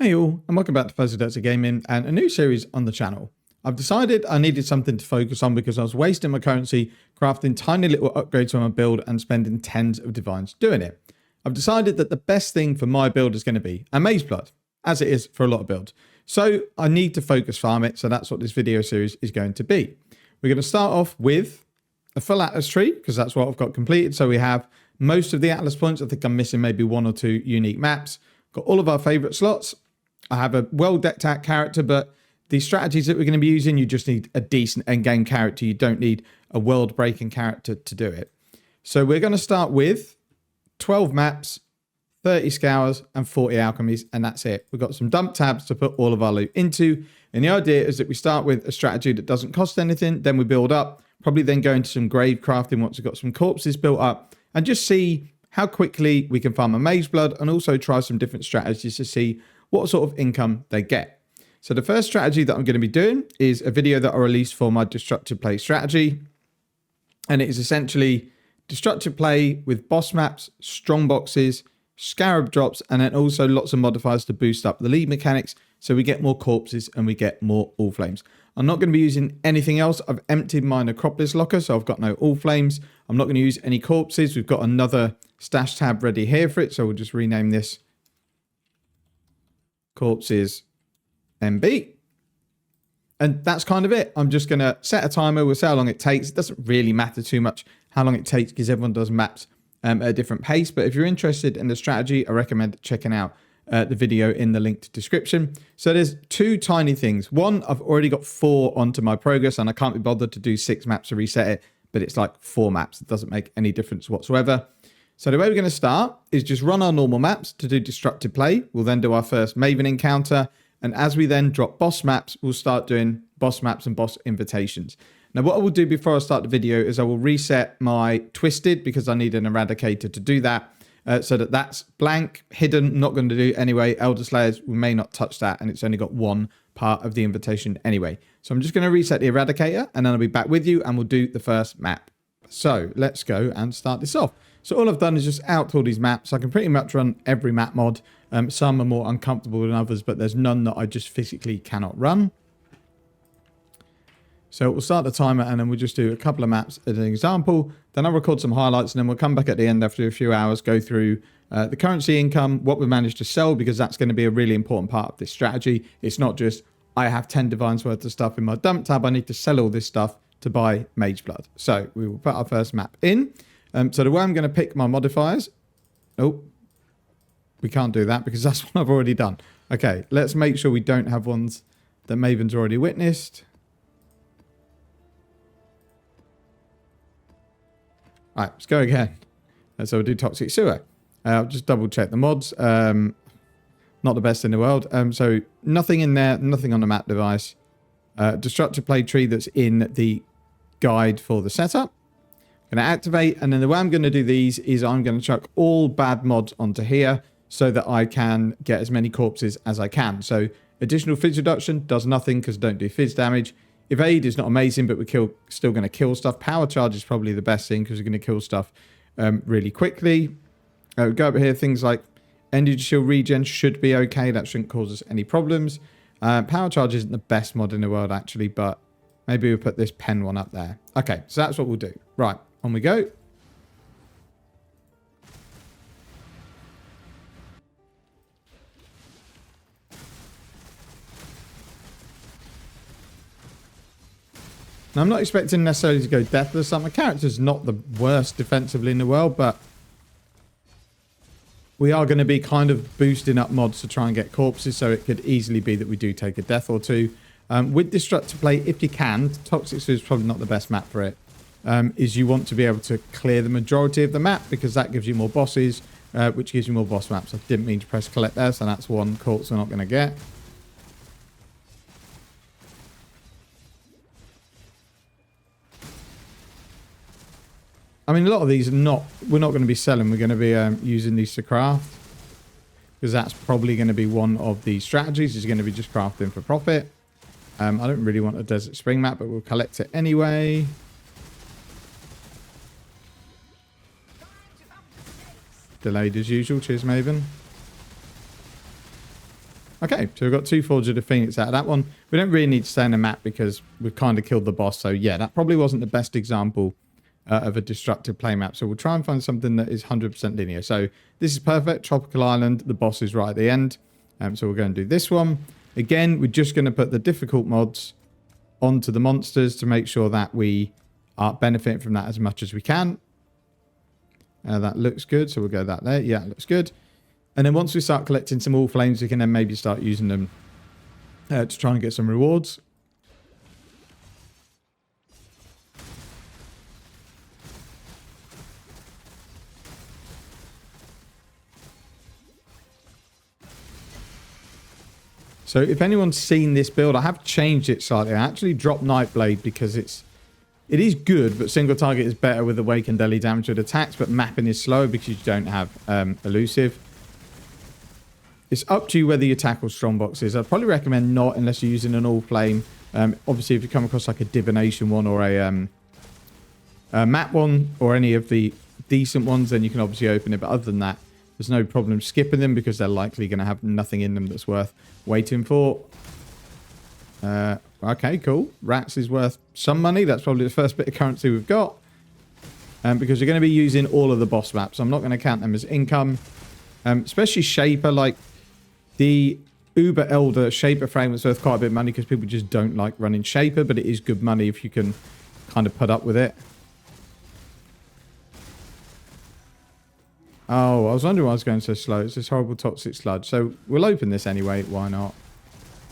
Hey all, and welcome back to Fuzzy Dirty Gaming and a new series on the channel. I've decided I needed something to focus on because I was wasting my currency crafting tiny little upgrades on my build and spending tens of divines doing it. I've decided that the best thing for my build is going to be a Mageblood, as it is for a lot of builds. So I need to focus farm it, so that's what this video series is going to be. We're going to start off with a full Atlas tree, because that's what I've got completed. So we have most of the Atlas points. I think I'm missing maybe one or two unique maps. Got all of our favourite slots. I have a well decked out character, but the strategies that we're going to be using, you just need a decent endgame character. You don't need a world breaking character to do it. So we're going to start with 12 maps, 30 scours and 40 alchemies, and that's it. We've got some dump tabs to put all of our loot into. And the idea is that we start with a strategy that doesn't cost anything, then we build up, probably then go into some grave crafting once we've got some corpses built up, and just see how quickly we can farm a Mageblood, and also try some different strategies to see what sort of income they get. So the first strategy that I'm going to be doing is a video that I released for my destructive play strategy. And it is essentially destructive play with boss maps, strong boxes, scarab drops, and then also lots of modifiers to boost up the lead mechanics so we get more corpses and we get more all flames. I'm not going to be using anything else. I've emptied my necropolis locker, so I've got no all flames. I'm not going to use any corpses. We've got another stash tab ready here for it, so we'll just rename this Corpses MB. And that's kind of it. I'm just going to set a timer. We'll see how long it takes. It doesn't really matter too much how long it takes because everyone does maps at a different pace. But if you're interested in the strategy, I recommend checking out the video in the linked description. So there's two tiny things. One, I've already got 4 onto my progress and I can't be bothered to do 6 maps to reset it, but it's like 4 maps. It doesn't make any difference whatsoever. So the way we're going to start is just run our normal maps to do destructive play. We'll then do our first Maven encounter. And as we then drop boss maps, we'll start doing boss maps and boss invitations. Now, what I will do before I start the video is I will reset my Twisted because I need an Eradicator to do that. So that's blank, hidden, not going to do anyway. Elder Slayers, we may not touch that. And it's only got one part of the invitation anyway. So I'm just going to reset the Eradicator and then I'll be back with you and we'll do the first map. So let's go and start this off. So all I've done is just out all these maps. I can pretty much run every map mod. Some are more uncomfortable than others, but there's none that I just physically cannot run. So we'll start the timer and then we'll just do a couple of maps as an example. Then I'll record some highlights and then we'll come back at the end after a few hours, go through the currency income, what we've managed to sell, because that's going to be a really important part of this strategy. It's not just, I have 10 divines worth of stuff in my dump tab. I need to sell all this stuff to buy Mageblood. So we will put our first map in. So the way I'm going to pick my modifiers. Oh, we can't do that because that's what I've already done. Okay, let's make sure we don't have ones that Maven's already witnessed. All right, let's go again. So we'll do Toxic Sewer. I'll just double check the mods. Not the best in the world. So nothing in there, nothing on the map device. Destructive play tree that's in the guide for the setup. Going to activate, and then the way I'm going to do these is I'm going to chuck all bad mods onto here so that I can get as many corpses as I can. So additional fizz reduction does nothing because I don't do fizz damage. Evade is not amazing, but we're still going to kill stuff. Power charge is probably the best thing because we're going to kill stuff really quickly. Go over here, things like energy shield regen should be okay. That shouldn't cause us any problems. Power charge isn't the best mod in the world actually, but maybe we'll put this pen one up there. Okay, so that's what we'll do. Right. On we go. Now, I'm not expecting necessarily to go deathless. My character's not the worst defensively in the world, but we are going to be kind of boosting up mods to try and get corpses, so it could easily be that we do take a death or two. With destructive play, if you can, Toxic Sewer is probably not the best map for it. Is you want to be able to clear the majority of the map because that gives you more bosses, which gives you more boss maps. I didn't mean to press collect there, so that's one corpse we're not going to get. I mean, a lot of these we're not going to be selling. We're going to be using these to craft because that's probably going to be one of the strategies is going to be just crafting for profit. I don't really want a Desert Spring map, but we'll collect it anyway. Delayed as usual. Cheers, Maven. Okay, so we've got 2 Forge of the Phoenix out of that one. We don't really need to stay on the map because we've kind of killed the boss. So yeah, that probably wasn't the best example of a destructive play map. So we'll try and find something that is 100% linear. So this is perfect. Tropical Island. The boss is right at the end. So we're going to do this one. Again, we're just going to put the difficult mods onto the monsters to make sure that we are benefiting from that as much as we can. That looks good. So we'll go that there. Yeah, it looks good. And then once we start collecting some all flames, we can then maybe start using them to try and get some rewards. So if anyone's seen this build, I have changed it slightly. I actually dropped Nightblade because it is good, but single target is better with Awaken Daily damage with attacks, but mapping is slower because you don't have elusive. It's up to you whether you tackle strong boxes. I'd probably recommend not unless you're using an all flame. Obviously, if you come across like a divination one or a map one or any of the decent ones, then you can obviously open it. But other than that, there's no problem skipping them because they're likely going to have nothing in them that's worth waiting for. Okay, cool. Rats is worth some money. That's probably the first bit of currency we've got. Because you're going to be using all of the boss maps. I'm not going to count them as income. Especially Shaper, like the Uber Elder Shaper frame was worth quite a bit of money because people just don't like running Shaper, but it is good money if you can kind of put up with it. Oh, I was wondering why I was going so slow. It's this horrible toxic sludge. So we'll open this anyway. Why not?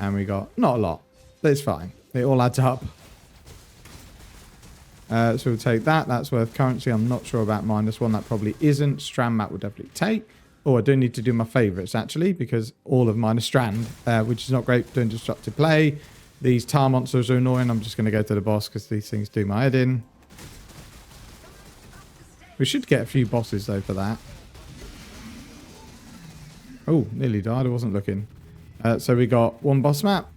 And we got not a lot. But it's fine. It all adds up. So we'll take that. That's worth currency. I'm not sure about -1. That probably isn't. Strand map will definitely take. Oh, I do need to do my favourites, actually, because all of mine are Strand, which is not great for doing destructive play. These tar monsters are annoying. I'm just going to go to the boss because these things do my head in. We should get a few bosses, though, for that. Oh, nearly died. I wasn't looking. So we got one boss map.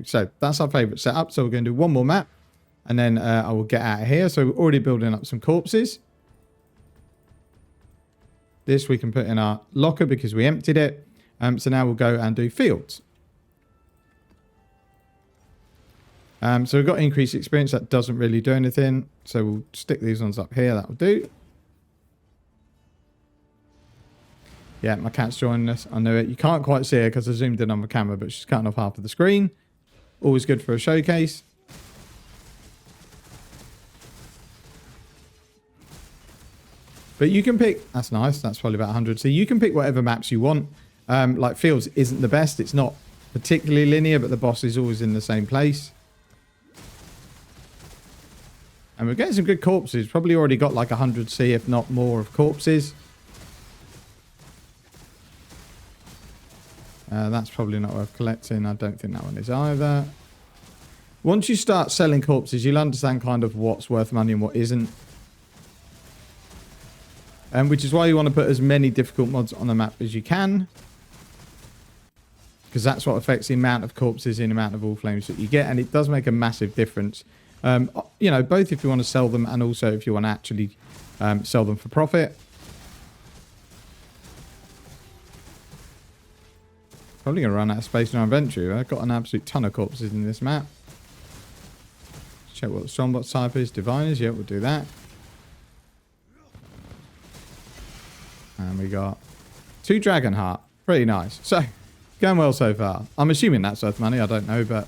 So that's our favourite setup. So we're going to do one more map. And then I will get out of here. So we're already building up some corpses. This we can put in our locker because we emptied it. So now we'll go and do fields. So we've got increased experience. That doesn't really do anything. So we'll stick these ones up here. That will do. Yeah, my cat's joining us. I know it. You can't quite see her because I zoomed in on my camera, but she's cutting off half of the screen. Always good for a showcase. But you can pick... That's nice. That's probably about 100. So you can pick whatever maps you want. Like Fields isn't the best. It's not particularly linear, but the boss is always in the same place. And we're getting some good corpses. Probably already got like 100 C, if not more, of corpses. That's probably not worth collecting. I don't think that one is either. Once you start selling corpses, you'll understand kind of what's worth money and what isn't. Which is why you want to put as many difficult mods on the map as you can. Because that's what affects the amount of corpses and the amount of all flames that you get. And it does make a massive difference. You know, both if you want to sell them and also if you want to actually sell them for profit. Probably going to run out of space in our inventory. I've got an absolute ton of corpses in this map. Check what the Strongbox type is. Diviners, yeah, we'll do that. And we got 2 Dragon Heart. Pretty nice. So, going well so far. I'm assuming that's worth money. I don't know, but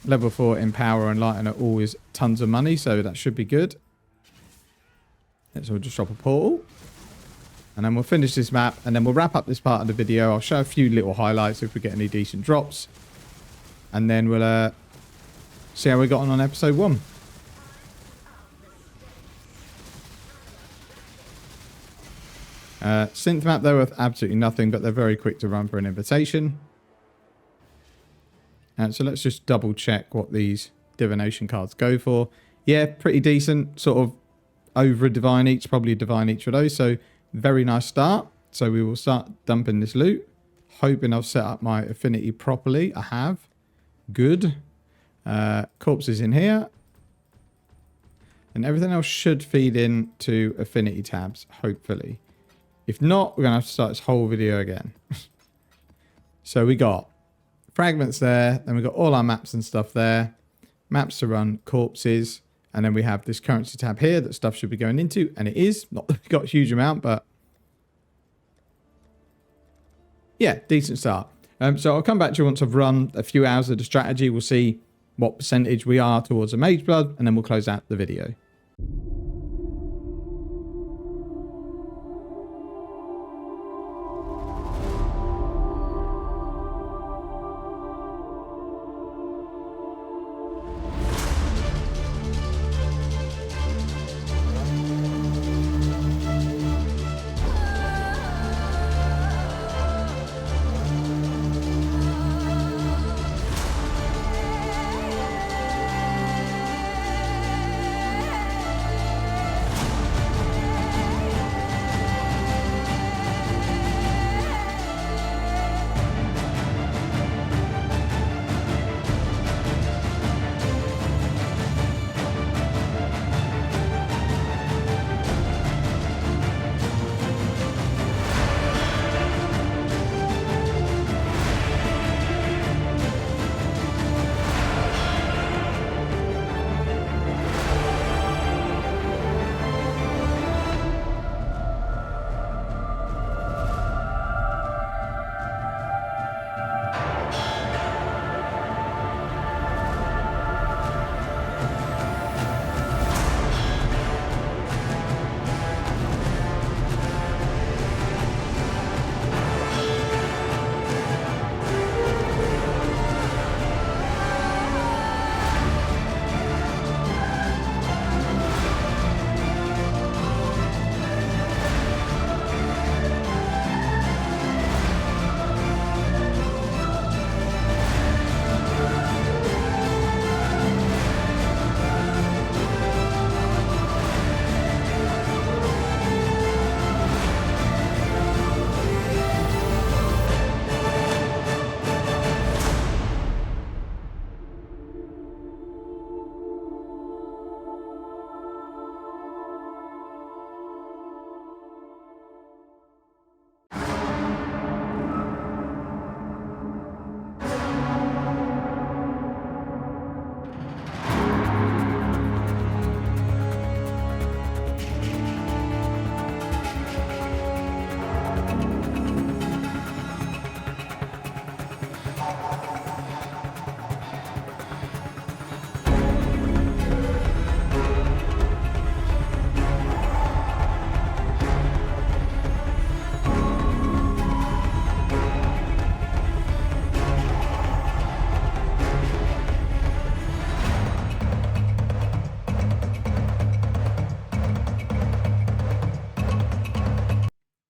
level 4 Empower and Lighten are always tons of money, so that should be good. Let's all just drop a portal. And then we'll finish this map, and then we'll wrap up this part of the video. I'll show a few little highlights if we get any decent drops. And then we'll see how we got on episode 1. Synth map, they're worth absolutely nothing, but they're very quick to run for an invitation. So let's just double check what these divination cards go for. Yeah, pretty decent. Sort of over a divine each, probably a divine each for those. So very nice start. So we will start dumping this loot. Hoping I've set up my affinity properly. I have. Good. Corpses in here. And everything else should feed in to affinity tabs, hopefully. If not, we're going to have to start this whole video again. So we got fragments there. Then we got all our maps and stuff there. Maps to run, corpses. And then we have this currency tab here that stuff should be going into. And it is. Not that we got a huge amount, but yeah, decent start. So I'll come back to you once I've run a few hours of the strategy. We'll see what percentage we are towards a Mageblood, and then we'll close out the video.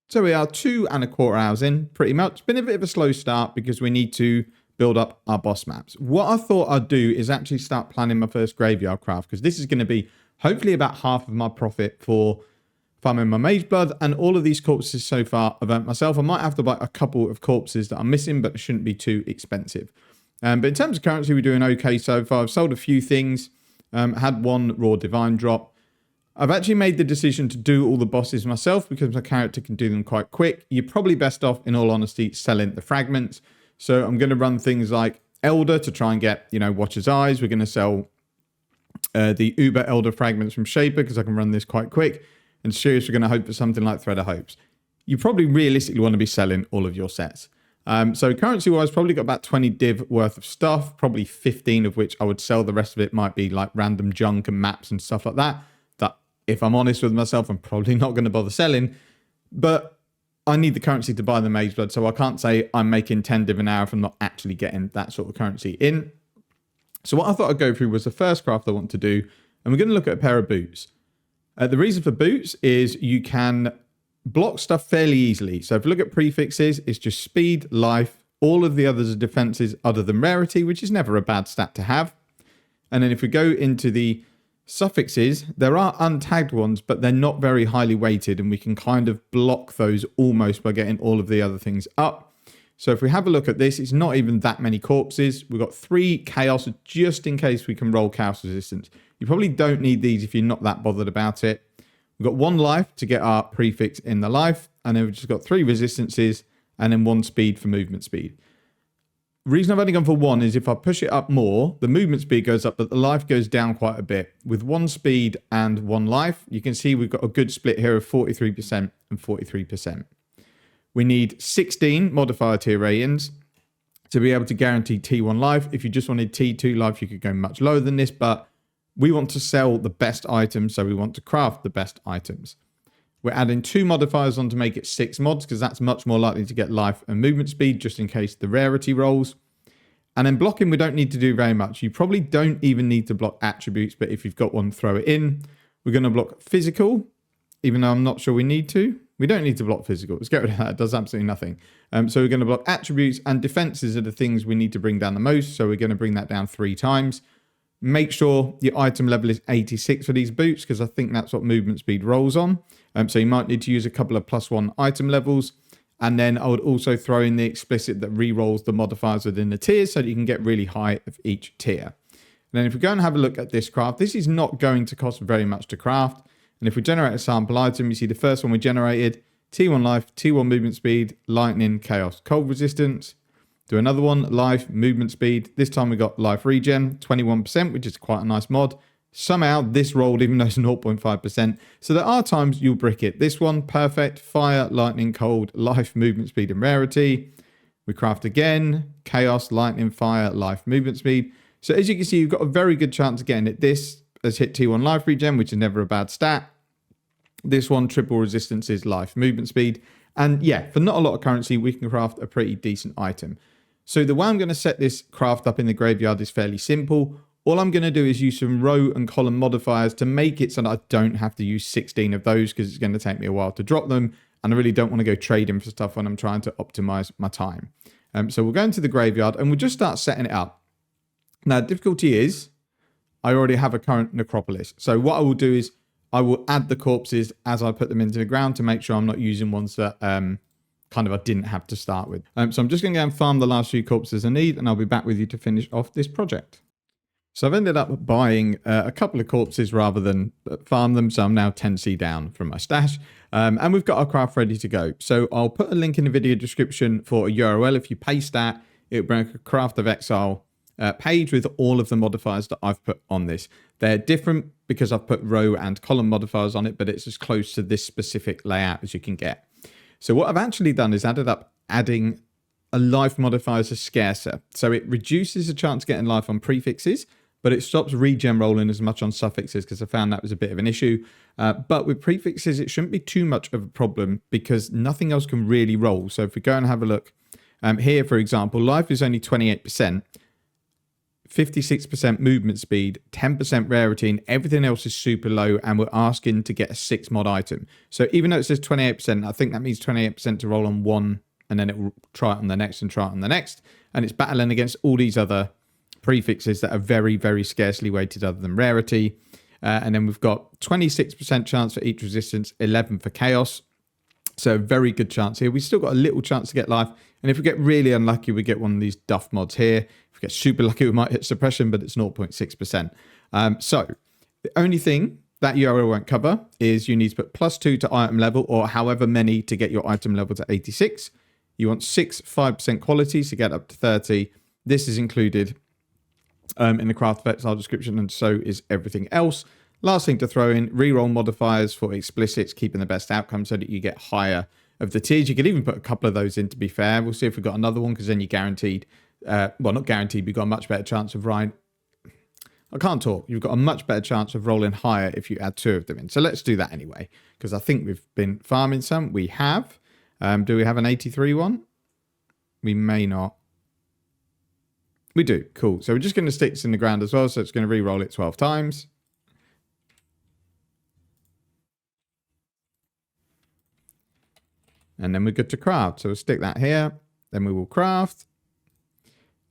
So we are 2¼ hours in, pretty much. Been a bit of a slow start because we need to build up our boss maps. What I thought I'd do is actually start planning my first graveyard craft, because this is going to be hopefully about half of my profit for farming my Mageblood, and all of these corpses so far I've earned myself. I might have to buy a couple of corpses that I'm missing, but it shouldn't be too expensive. But in terms of currency, we're doing okay so far. I've sold a few things, had one raw divine drop. I've actually made the decision to do all the bosses myself because my character can do them quite quick. You're probably best off, in all honesty, selling the fragments. So I'm going to run things like Elder to try and get, Watcher's Eyes. We're going to sell the Uber Elder fragments from Shaper because I can run this quite quick. And Sirius, we're going to hope for something like Thread of Hopes. You probably realistically want to be selling all of your sets. So currency-wise, probably got about 20 div worth of stuff, probably 15 of which I would sell. The rest of it might be like random junk and maps and stuff like that. If I'm honest with myself, I'm probably not going to bother selling, but I need the currency to buy the Mageblood, so I can't say I'm making 10 div an hour if I'm not actually getting that sort of currency in. So what I thought I'd go through was the first craft I want to do, and we're going to look at a pair of boots. The reason for boots is you can block stuff fairly easily. So if you look at prefixes, it's just speed, life, all of the others are defenses other than rarity, which is never a bad stat to have. And then if we go into the suffixes, there are untagged ones, but they're not very highly weighted, and we can kind of block those almost by getting all of the other things up. So if we have a look at this, it's not even that many corpses. We've got 3 chaos just in case we can roll chaos resistance. You probably don't need these if you're not that bothered about it. We've got 1 life to get our prefix in the life, and then we've just got 3 resistances, and then 1 speed for movement speed. The reason I've only gone for 1 is if I push it up more, the movement speed goes up, but the life goes down quite a bit. With 1 speed and 1 life, you can see we've got a good split here of 43% and 43%. We need 16 modifier tier ratings to be able to guarantee T1 life. If you just wanted T2 life, you could go much lower than this, but we want to sell the best items, so we want to craft the best items. We're adding 2 modifiers on to make it 6 mods, because that's much more likely to get life and movement speed, just in case the rarity rolls. And then blocking, we don't need to do very much. You probably don't even need to block attributes, but if you've got one, throw it in. We're going to block physical, even though I'm not sure we need to. We don't need to block physical. Let's get rid of that. It does absolutely nothing. So we're going to block attributes, and defenses are the things we need to bring down the most. So we're going to bring that down 3 times. Make sure your item level is 86 for these boots, because I think that's what movement speed rolls on. So you might need to use a couple of +1 item levels. And then I would also throw in the explicit that re-rolls the modifiers within the tiers, so that you can get really high of each tier. And then if we go and have a look at this craft, this is not going to cost very much to craft. And if we generate a sample item, you see the first one we generated, T1 life, T1 movement speed, lightning, chaos, cold resistance. Do another one, life, movement speed. This time we got life regen, 21%, which is quite a nice mod. Somehow this rolled, even though it's 0.5%. So there are times you'll brick it. This one, perfect, fire, lightning, cold, life, movement speed, and rarity. We craft again, chaos, lightning, fire, life, movement speed. So as you can see, you've got a very good chance of getting it. This has hit T1 life regen, which is never a bad stat. This one, triple resistances, life, movement speed. And yeah, for not a lot of currency, we can craft a pretty decent item. So the way I'm going to set this craft up in the graveyard is fairly simple. All I'm going to do is use some row and column modifiers to make it so that I don't have to use 16 of those, because it's going to take me a while to drop them. And I really don't want to go trading for stuff when I'm trying to optimize my time. So we'll go into the graveyard and we'll just start setting it up. Now, difficulty is I already have a current necropolis. So what I will do is I will add the corpses as I put them into the ground to make sure I'm not using ones that kind of I didn't have to start with. So I'm just going to go and farm the last few corpses I need, and I'll be back with you to finish off this project. So I've ended up buying a couple of corpses rather than farm them. So I'm now 10C down from my stash. And we've got our craft ready to go. So I'll put a link in the video description for a URL. If you paste that, it'll bring a Craft of Exile page with all of the modifiers that I've put on this. They're different because I've put row and column modifiers on it, but it's as close to this specific layout as you can get. So what I've actually done is adding a life modifier as a scarcer. So it reduces the chance of getting life on prefixes, but it stops regen rolling as much on suffixes, because I found that was a bit of an issue. But with prefixes, it shouldn't be too much of a problem because nothing else can really roll. So if we go and have a look here, for example, life is only 28%, 56% movement speed, 10% rarity, and everything else is super low, and we're asking to get a 6 mod item. So even though it says 28%, I think that means 28% to roll on one, and then it will try it on the next and try it on the next. And it's battling against all these other prefixes that are very, very scarcely weighted other than rarity. And then we've got 26% chance for each resistance, 11 for chaos. So a very good chance here. We've still got a little chance to get life. And if we get really unlucky, we get one of these duff mods here. If we get super lucky, we might hit suppression, but it's 0.6%. So the only thing that URL won't cover is you need to put +2 to item level, or however many to get your item level to 86. You want 6 5% qualities to get up to 30. This is included in the Craft of Exile description, and so is everything else. Last thing to throw in, reroll modifiers for explicits, keeping the best outcome so that you get higher of the tiers. You could even put a couple of those in, to be fair. We'll see if we've got another one, because then you're guaranteed, well, not guaranteed, but you've got a much better chance of I can't talk. You've got a much better chance of rolling higher if you add 2 of them in. So let's do that anyway, because I think we've been farming some. We have. Do we have an 83 one? We may not. We do. Cool. So we're just going to stick this in the ground as well. So it's going to re-roll it 12 times. And then we're good to craft. So we'll stick that here. Then we will craft.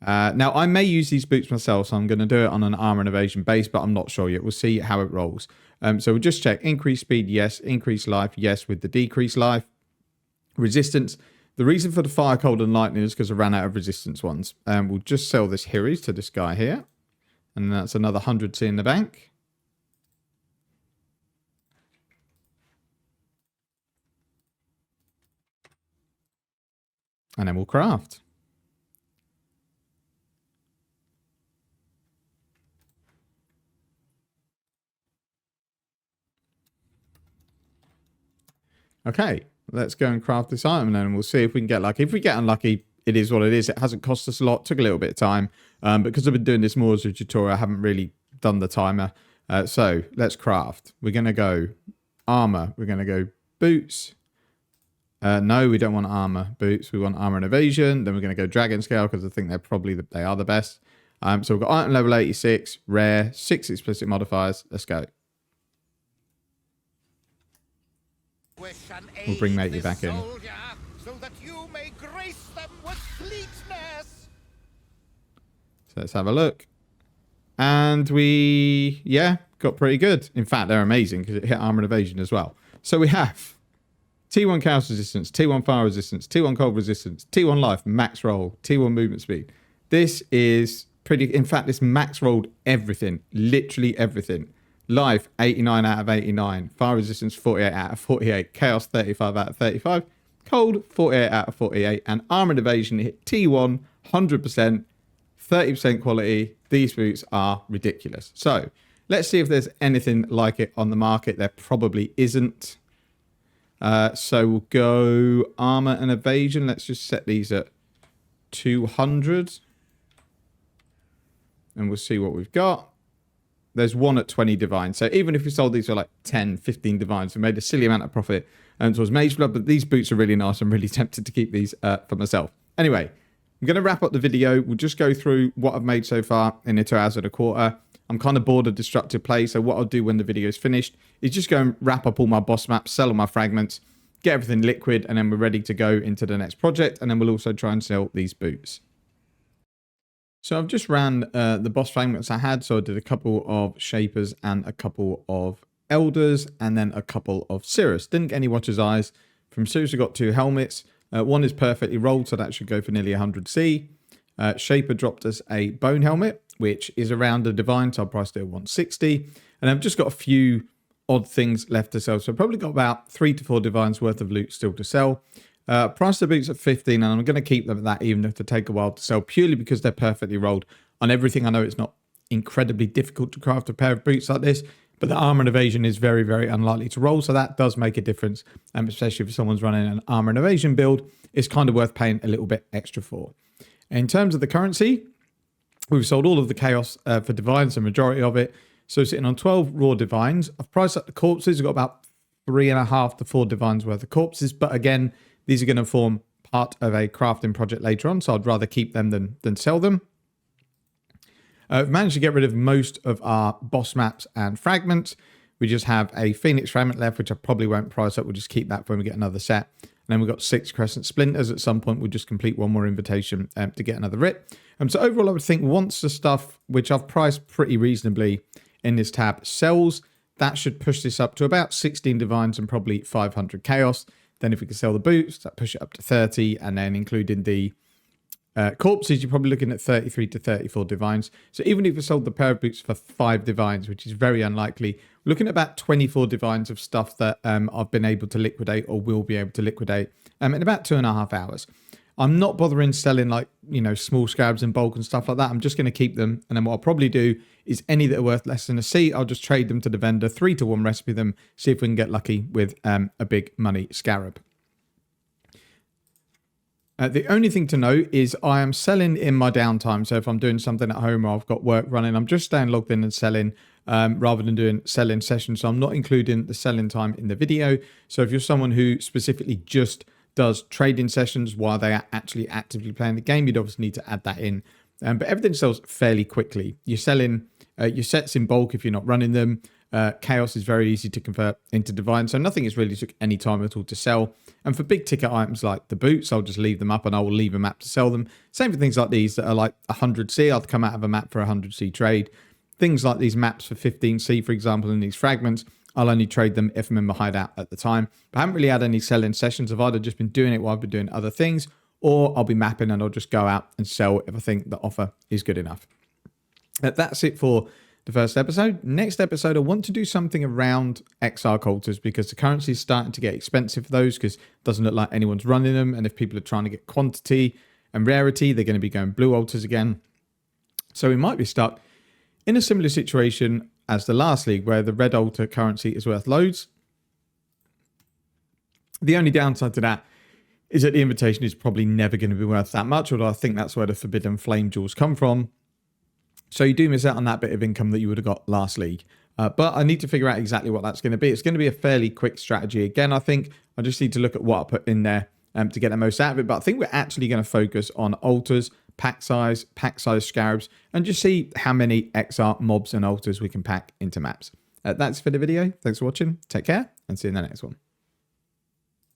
Now, I may use these boots myself, so I'm going to do it on an armor and evasion base, but I'm not sure yet. We'll see how it rolls. So we'll just check. Increase speed, yes. Increase life, yes, with the decreased life. Resistance. The reason for the fire, cold, and lightning is because I ran out of resistance ones. We'll just sell this Hiris to this guy here. And that's another 100C in the bank. And then we'll craft. Okay, let's go and craft this item, and then we'll see if we can get lucky. If we get unlucky, it is what it is. It hasn't cost us a lot. Took a little bit of time. Because I've been doing this more as a tutorial, I haven't really done the timer. So let's craft. We're going to go armor. We're going to go boots. No, we don't want armor boots. We want armor and evasion. Then we're going to go dragon scale because I think they are the best. So we've got item level 86, rare, 6 explicit modifiers. Let's go. We'll bring Matey back in. So that you may grace them with fleetness. So let's have a look. And we, got pretty good. In fact, they're amazing because it hit armor and evasion as well. So we have T1 chaos resistance, T1 fire resistance, T1 cold resistance, T1 life, max roll, T1 movement speed. This is pretty, in fact, this max rolled everything, literally everything. Life, 89 out of 89. Fire resistance, 48 out of 48. Chaos, 35 out of 35. Cold, 48 out of 48. And armor and evasion hit T1, 100%, 30% quality. These boots are ridiculous. So let's see if there's anything like it on the market. There probably isn't. So we'll go armor and evasion. Let's just set these at 200. And we'll see what we've got. There's one at 20 divines. So even if we sold these for like 10, 15 divines, we made a silly amount of profit towards Mageblood. But these boots are really nice. I'm really tempted to keep these for myself. Anyway, I'm going to wrap up the video. We'll just go through what I've made so far in the 2 hours and a quarter. I'm kind of bored of destructive play. So what I'll do when the video is finished is just go and wrap up all my boss maps, sell all my fragments, get everything liquid, and then we're ready to go into the next project. And then we'll also try and sell these boots. So I've just ran the boss fragments I had. So I did a couple of Shapers and a couple of Elders and then a couple of Cirrus. Didn't get any Watcher's Eyes. From Cirrus I got 2 helmets. One is perfectly rolled, so that should go for nearly 100C. Shaper dropped us a Bone Helmet, which is around a Divine, so I priced it at 160. And I've just got a few odd things left to sell. So I've probably got about 3 to 4 Divines worth of loot still to sell. Price the boots at 15, and I'm going to keep them at that even if they take a while to sell, purely because they're perfectly rolled on everything. I know it's not incredibly difficult to craft a pair of boots like this, but the armor and evasion is very, very unlikely to roll, so that does make a difference, especially if someone's running an armor and evasion build. It's kind of worth paying a little bit extra for. In terms of the currency, we've sold all of the chaos for divines, the majority of it. So sitting on 12 raw divines. I've priced up the corpses. I've got about 3.5 to 4 divines worth of corpses, but again, these are going to form part of a crafting project later on, so I'd rather keep them than sell them. We've managed to get rid of most of our boss maps and fragments. We just have a Phoenix fragment left, which I probably won't price up. We'll just keep that for when we get another set. And then we've got 6 crescent splinters. At some point, we'll just complete one more invitation to get another rip. So overall, I would think once the stuff, which I've priced pretty reasonably in this tab, sells, that should push this up to about 16 divines and probably 500 chaos. Then if we can sell the boots, that push it up to 30, and then including the corpses, you're probably looking at 33 to 34 divines. So even if we sold the pair of boots for 5 divines, which is very unlikely, we're looking at about 24 divines of stuff that I've been able to liquidate or will be able to liquidate in about 2.5 hours. I'm not bothering selling like, small scabs in bulk and stuff like that. I'm just going to keep them. And then what I'll probably do is any that are worth less than a C, I'll just trade them to the vendor, 3 to 1 recipe them, see if we can get lucky with a big money scarab. The only thing to note is I am selling in my downtime. So if I'm doing something at home or I've got work running, I'm just staying logged in and selling rather than doing selling sessions. So I'm not including the selling time in the video. So if you're someone who specifically just does trading sessions while they are actually actively playing the game, you'd obviously need to add that in. But everything sells fairly quickly. You're selling your sets in bulk if you're not running them. Chaos is very easy to convert into divine, so nothing has really took any time at all to sell. And for big ticket items like the boots, I'll just leave them up and I will leave a map to sell them. Same for things like these that are like 100C. I'll come out of a map for a 100C trade. Things like these maps for 15C, for example, and these fragments, I'll only trade them if I'm in my hideout at the time. But I haven't really had any selling sessions. I've either just been doing it while I've been doing other things, or I'll be mapping and I'll just go out and sell if I think the offer is good enough. That's it for the first episode. Next episode, I want to do something around Exile altars because the currency is starting to get expensive for those because it doesn't look like anyone's running them. And if people are trying to get quantity and rarity, they're going to be going blue altars again. So we might be stuck in a similar situation as the last league where the red altar currency is worth loads. The only downside to that is that the invitation is probably never going to be worth that much, although I think that's where the forbidden flame jewels come from. So you do miss out on that bit of income that you would have got last league. But I need to figure out exactly what that's going to be. It's going to be a fairly quick strategy. Again, I think I just need to look at what I put in there to get the most out of it. But I think we're actually going to focus on altars, pack size scarabs, and just see how many XR mobs and altars we can pack into maps. That's for the video. Thanks for watching. Take care and see you in the next one.